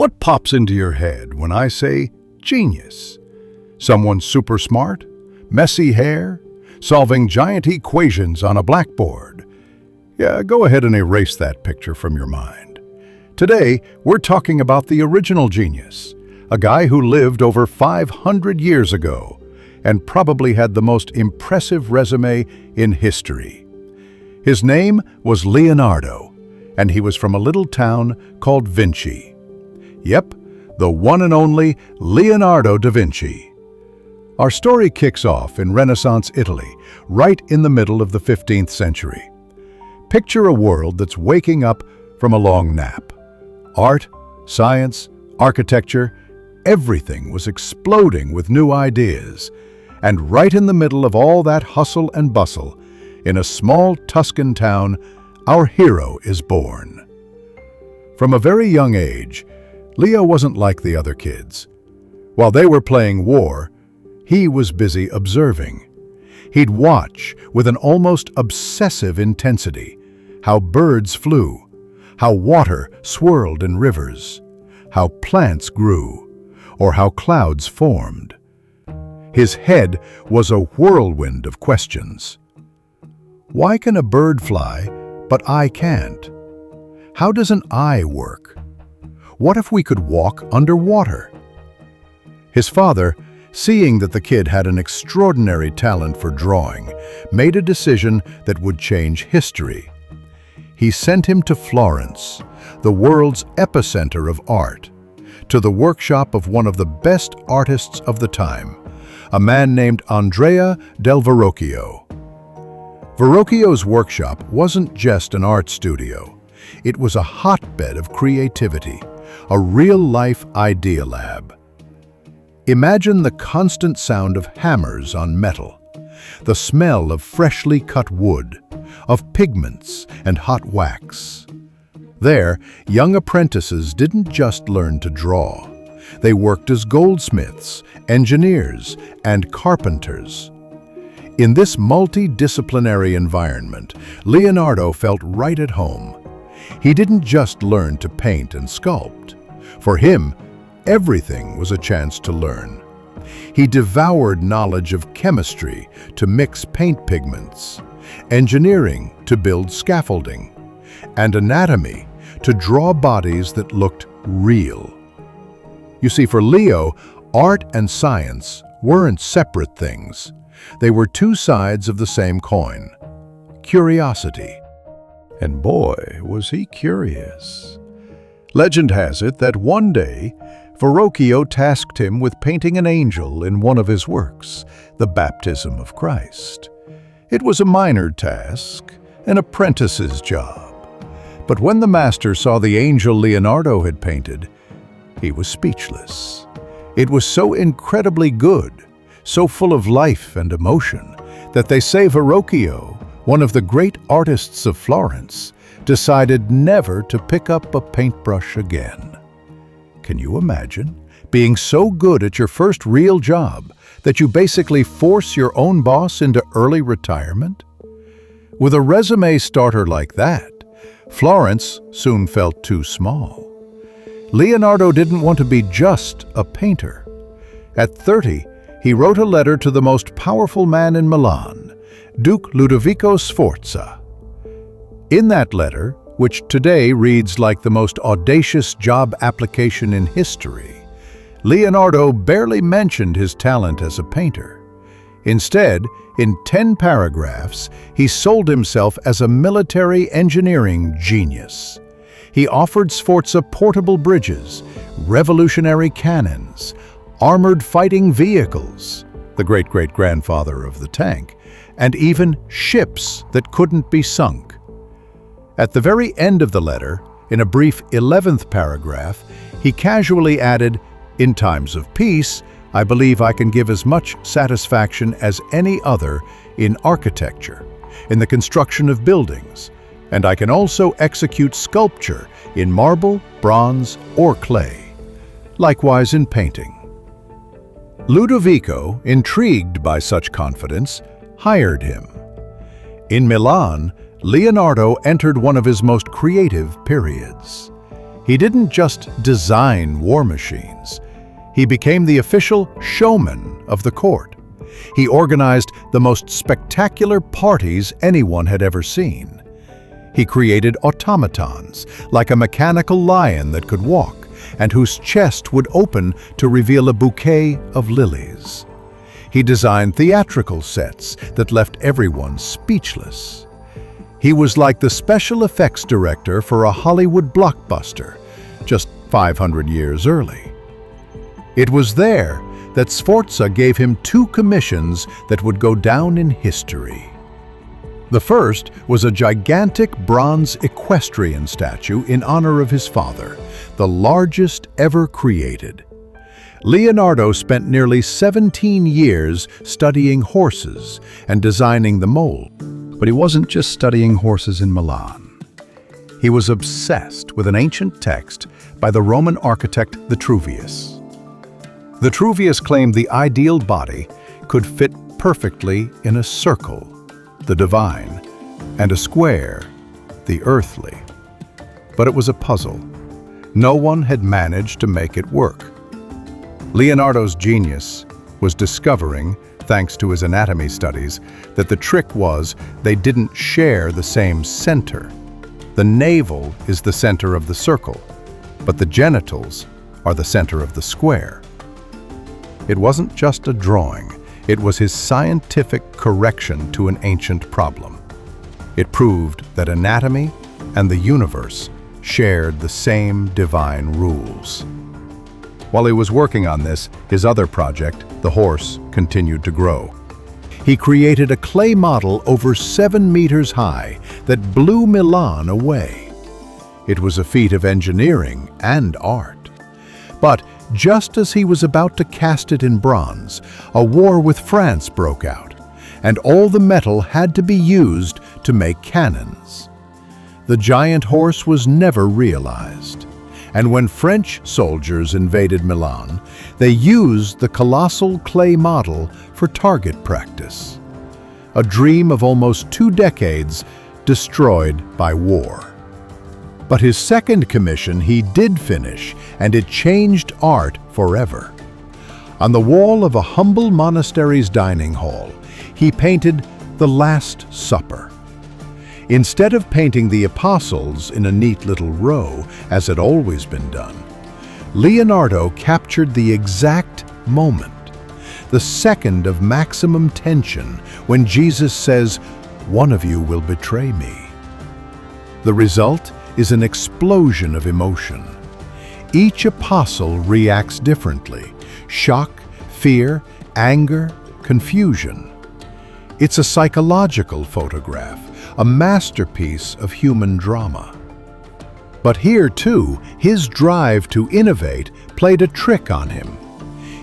What pops into your head when I say genius? Someone super smart? Messy hair? Solving giant equations on a blackboard? Yeah, go ahead and erase that picture from your mind. Today, we're talking about the original genius, a guy who lived over 500 years ago and probably had the most impressive resume in history. His name was Leonardo, and he was from a little town called Vinci. Yep, the one and only Leonardo da Vinci. Our story kicks off in Renaissance Italy, right in the middle of the 15th century. Picture a world that's waking up from a long nap. Art, science, architecture, everything was exploding with new ideas. And right in the middle of all that hustle and bustle, in a small Tuscan town, our hero is born. From a very young age, Leo wasn't like the other kids. While they were playing war, he was busy observing. He'd watch with an almost obsessive intensity how birds flew, how water swirled in rivers, how plants grew, or how clouds formed. His head was a whirlwind of questions. Why can a bird fly, but I can't? How does an eye work? What if we could walk underwater? His father, seeing that the kid had an extraordinary talent for drawing, made a decision that would change history. He sent him to Florence, the world's epicenter of art, to the workshop of one of the best artists of the time, a man named Andrea del Verrocchio. Verrocchio's workshop wasn't just an art studio. It was a hotbed of creativity, a real-life idea lab. Imagine the constant sound of hammers on metal, the smell of freshly cut wood, of pigments and hot wax. There, young apprentices didn't just learn to draw. They worked as goldsmiths, engineers, and carpenters. In this multidisciplinary environment, Leonardo felt right at home. He didn't just learn to paint and sculpt. For him, everything was a chance to learn. He devoured knowledge of chemistry to mix paint pigments, engineering to build scaffolding, and anatomy to draw bodies that looked real. You see, for Leo, art and science weren't separate things. They were two sides of the same coin. Curiosity. And boy, was he curious. Legend has it that one day, Verrocchio tasked him with painting an angel in one of his works, the Baptism of Christ. It was a minor task, an apprentice's job. But when the master saw the angel Leonardo had painted, he was speechless. It was so incredibly good, so full of life and emotion, that they say Verrocchio, one of the great artists of Florence, decided never to pick up a paintbrush again. Can you imagine being so good at your first real job that you basically force your own boss into early retirement? With a resume starter like that, Florence soon felt too small. Leonardo didn't want to be just a painter. At 30, he wrote a letter to the most powerful man in Milan, Duke Ludovico Sforza. In that letter, which today reads like the most audacious job application in history, Leonardo barely mentioned his talent as a painter. Instead, in 10 paragraphs, he sold himself as a military engineering genius. He offered Sforza portable bridges, revolutionary cannons, armored fighting vehicles, the great-great-grandfather of the tank, and even ships that couldn't be sunk. At the very end of the letter, in a brief 11th paragraph, he casually added, "In times of peace, I believe I can give as much satisfaction as any other in architecture, in the construction of buildings, and I can also execute sculpture in marble, bronze, or clay. Likewise in painting." Ludovico, intrigued by such confidence, hired him. In Milan, Leonardo entered one of his most creative periods. He didn't just design war machines. He became the official showman of the court. He organized the most spectacular parties anyone had ever seen. He created automatons, like a mechanical lion that could walk, and whose chest would open to reveal a bouquet of lilies. He designed theatrical sets that left everyone speechless. He was like the special effects director for a Hollywood blockbuster, just 500 years early. It was there that Sforza gave him 2 commissions that would go down in history. The first was a gigantic bronze equestrian statue in honor of his father, the largest ever created. Leonardo spent nearly 17 years studying horses and designing the mold. But he wasn't just studying horses in Milan. He was obsessed with an ancient text by the Roman architect Vitruvius. Vitruvius claimed the ideal body could fit perfectly in a circle, the divine, and a square, the earthly. But it was a puzzle. No one had managed to make it work. Leonardo's genius was discovering, thanks to his anatomy studies, that the trick was they didn't share the same center. The navel is the center of the circle, but the genitals are the center of the square. It wasn't just a drawing, it was his scientific correction to an ancient problem. It proved that anatomy and the universe shared the same divine rules. While he was working on this, his other project, the horse, continued to grow. He created a clay model over 7 meters high that blew Milan away. It was a feat of engineering and art. But just as he was about to cast it in bronze, a war with France broke out, and all the metal had to be used to make cannons. The giant horse was never realized, and when French soldiers invaded Milan, they used the colossal clay model for target practice. A dream of almost 2 decades destroyed by war. But his second commission he did finish, and it changed art forever. On the wall of a humble monastery's dining hall, he painted the Last Supper. Instead of painting the apostles in a neat little row, as had always been done, Leonardo captured the exact moment, the second of maximum tension when Jesus says, "One of you will betray me." The result is an explosion of emotion. Each apostle reacts differently: shock, fear, anger, confusion. It's a psychological photograph, a masterpiece of human drama. But here, too, his drive to innovate played a trick on him.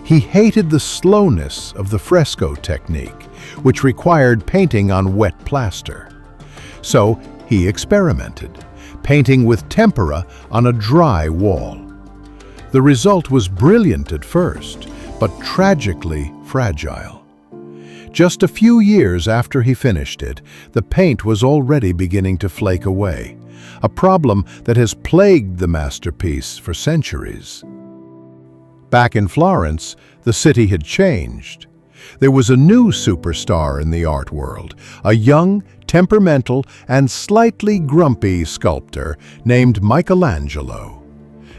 He hated the slowness of the fresco technique, which required painting on wet plaster. So he experimented, painting with tempera on a dry wall. The result was brilliant at first, but tragically fragile. Just a few years after he finished it, the paint was already beginning to flake away, a problem that has plagued the masterpiece for centuries. Back in Florence, the city had changed. There was a new superstar in the art world, a young, temperamental, and slightly grumpy sculptor named Michelangelo.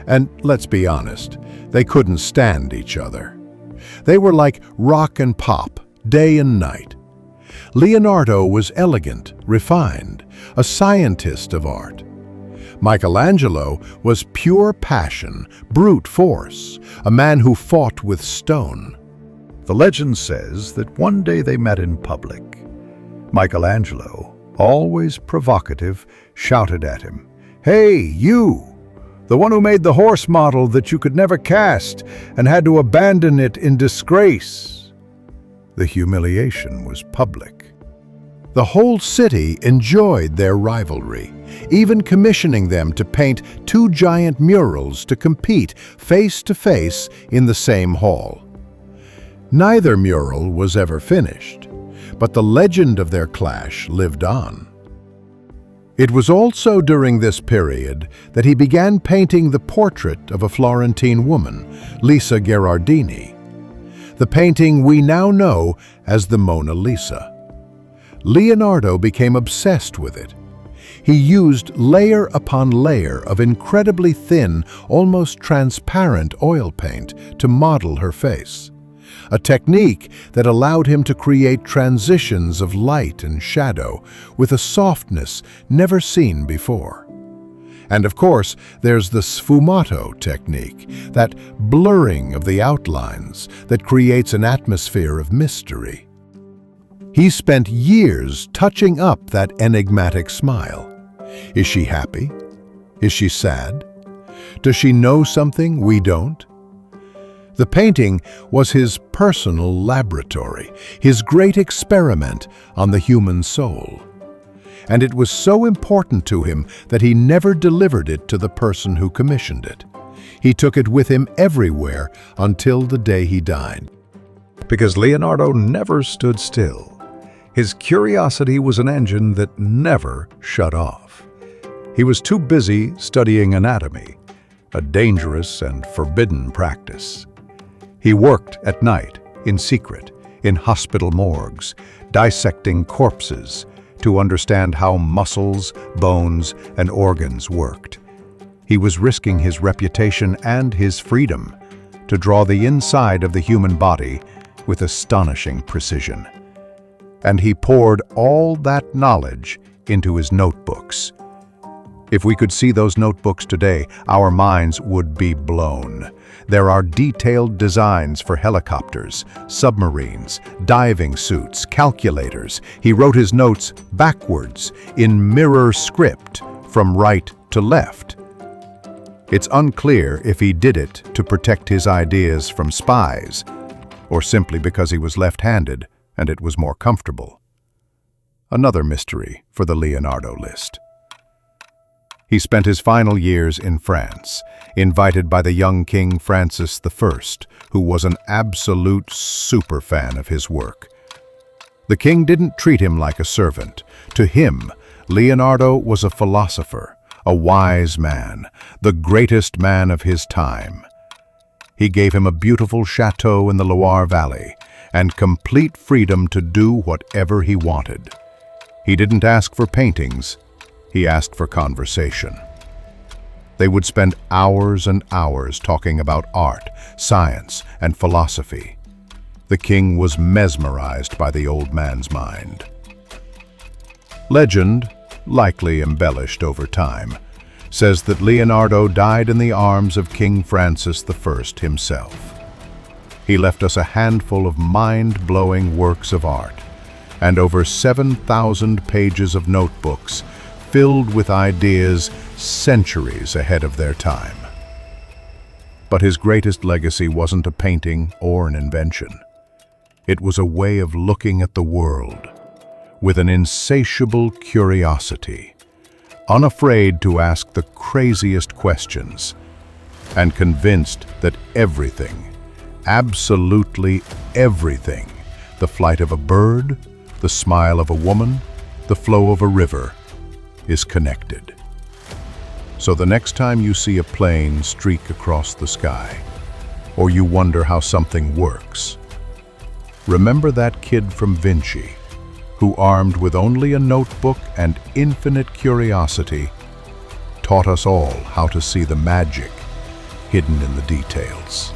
And let's be honest, they couldn't stand each other. They were like rock and pop, day and night. Leonardo was elegant, refined, a scientist of art. Michelangelo was pure passion, brute force, a man who fought with stone. The legend says that one day they met in public. Michelangelo, always provocative, shouted at him, "Hey, you! The one who made the horse model that you could never cast and had to abandon it in disgrace." The humiliation was public. The whole city enjoyed their rivalry, even commissioning them to paint 2 giant murals to compete face to face in the same hall. Neither mural was ever finished, but the legend of their clash lived on. It was also during this period that he began painting the portrait of a Florentine woman, Lisa Gherardini, the painting we now know as the Mona Lisa. Leonardo became obsessed with it. He used layer upon layer of incredibly thin, almost transparent oil paint to model her face, a technique that allowed him to create transitions of light and shadow with a softness never seen before. And of course, there's the sfumato technique, that blurring of the outlines that creates an atmosphere of mystery. He spent years touching up that enigmatic smile. Is she happy? Is she sad? Does she know something we don't? The painting was his personal laboratory, his great experiment on the human soul. And it was so important to him that he never delivered it to the person who commissioned it. He took it with him everywhere until the day he died. Because Leonardo never stood still. His curiosity was an engine that never shut off. He was too busy studying anatomy, a dangerous and forbidden practice. He worked at night, in secret, in hospital morgues, dissecting corpses to understand how muscles, bones, and organs worked. He was risking his reputation and his freedom to draw the inside of the human body with astonishing precision. And he poured all that knowledge into his notebooks. If we could see those notebooks today, our minds would be blown. There are detailed designs for helicopters, submarines, diving suits, calculators. He wrote his notes backwards, in mirror script, from right to left. It's unclear if he did it to protect his ideas from spies, or simply because he was left-handed and it was more comfortable. Another mystery for the Leonardo list. He spent his final years in France, invited by the young King Francis I, who was an absolute superfan of his work. The king didn't treat him like a servant. To him, Leonardo was a philosopher, a wise man, the greatest man of his time. He gave him a beautiful chateau in the Loire Valley and complete freedom to do whatever he wanted. He didn't ask for paintings, he asked for conversation. They would spend hours and hours talking about art, science, and philosophy. The king was mesmerized by the old man's mind. Legend, likely embellished over time, says that Leonardo died in the arms of King Francis I himself. He left us a handful of mind-blowing works of art and over 7,000 pages of notebooks filled with ideas centuries ahead of their time. But his greatest legacy wasn't a painting or an invention. It was a way of looking at the world with an insatiable curiosity, unafraid to ask the craziest questions, and convinced that everything, absolutely everything, the flight of a bird, the smile of a woman, the flow of a river, is connected. So the next time you see a plane streak across the sky, or you wonder how something works, remember that kid from Vinci, who, armed with only a notebook and infinite curiosity, taught us all how to see the magic hidden in the details.